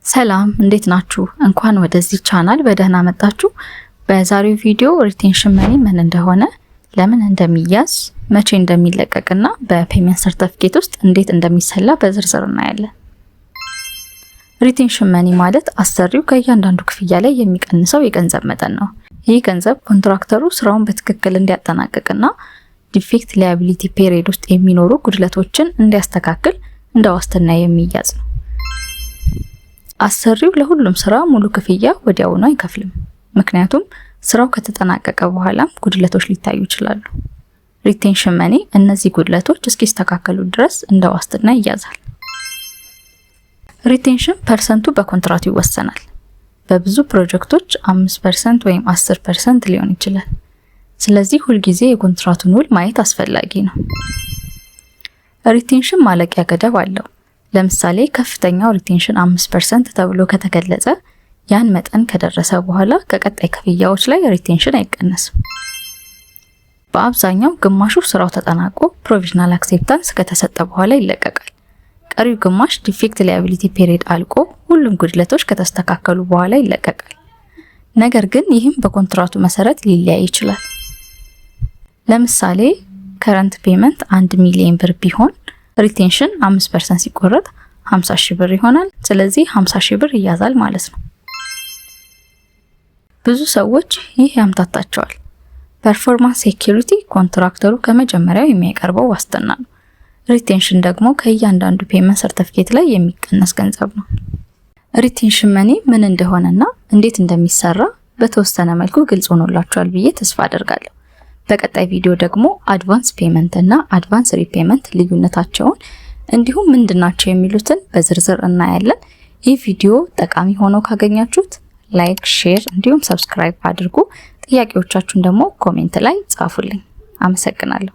ሰላም እንዴት ናችሁ? እንኳን ወደዚህ ቻናል በደህና መጣችሁ። በዛሬው ቪዲዮ ሪቴንሽን መኒ ምን እንደሆነ፣ ለምን እንደሚያዝ፣ መቼ እንደሚለቀቅና በፔመንት ሰርቲፊኬት ውስጥ እንዴት እንደሚሰላ በዝርዝር እናያለን። ሪቴንሽን መኒ ማለት አሰሪው ከእያንዳንዱ ክፍያ ላይ የሚቀንሰው የገንዘብ መጠን ነው። ይህ ገንዘብ ኮንትራክተሩ ስራውን በትክክል እንዲያጠናቅቅና ዲፌክት ላያቢሊቲ ፔሪድ ውስጥ የሚኖሩ ጉድለቶችን እንዲያስተካክል እንደ ዋስትና የሚያዝ ነው። አሰሪው ለሁሉም ስራ ሙሉ ክፍያ ወዲያውኑ አይከፍልም። ምክንያቱም ስራው ከተጠናቀቀ በኋላም ጉድለቶች ሊታዩ ይችላሉ። ሪቴንሽን መኒ እነዚህ ጉድለቶች እስኪስተካከሉ ድረስ እንደ ዋስትና ይያዛል። ሪቴንሽን ፐርሰንቱ በኮንትራቱ ይወሰናል። በብዙ ፕሮጀክቶች 5% ወይም 10% ሊሆን ይችላል። ስለዚህ ሁልጊዜ የኮንትራቱን ውል ማየት አስፈላጊ ነው። ሪቴንሽን ማለቂያ ገደብ አለው። ለምሳሌ ከፍተኛው ሪቴንሽን 5% ተብሎ ከተገለጸ ያን መጠን ከደረሰ በኋላ ከቀጣይ ክፍያዎች ላይ ሪቴንሽን አይቀነስም። በአብዛኛው ግማሹ ስራው ተጠናቆ ፕሮቪዥናል አክሴፕታንስ ከተሰጠ በኋላ ይለቀቃል። ቀሪው ግማሽ ዲፌክት ላያቢሊቲ ፔሪድ አልቆ ሁሉም ጉድለቶች ከተስተካከሉ በኋላ ይለቀቃል። ነገር ግን ይህም በኮንትራቱ መሰረት ሊለያይ ይችላል። ለምሳሌ ከረንት ፔመንት 1 ሚሊዮን ብር ቢሆን ሪቴንሽን 5% ሲቆረጥ 50,000 ብር ይሆናል። ስለዚህ 50,000 ብር ይያዛል ማለት ነው። ብዙ ሰዎች ይህ ያምታታቸዋል። ፐርፎርማንስ ሴኩሪቲ ኮንትራክተሩ ከመጀመሪያው የሚያቀርበው ዋስትና ነው። ሪቴንሽን ደግሞ ከእያንዳንዱ ፔመንት ሰርቲፊኬት ላይ የሚቀነስ ገንዘብ ነው። ሪቴንሽን መኒ ምን እንደሆነና እንዴት እንደሚሰራ በተወሰነ መልኩ ግልጽ ሆኖላችኋል ብዬ ተስፋ አደርጋለሁ። በቀጣይ ቪዲዮ ደግሞ አድቫንስ ፔመንት እና አድቫንስ ሪፔመንት ልዩነታቸውን እንዲሁም ምንድናቸው የሚሉትን በዝርዝር እናያለን። ይህ ቪዲዮ ጠቃሚ ሆኖ ካገኛችሁት ላይክ፣ ሼር እንዲሁም ሰብስክራይብ አድርጉ። ጥያቄዎቻችሁን ደግሞ ኮሜንት ላይ ጻፉልኝ። አመሰግናለሁ።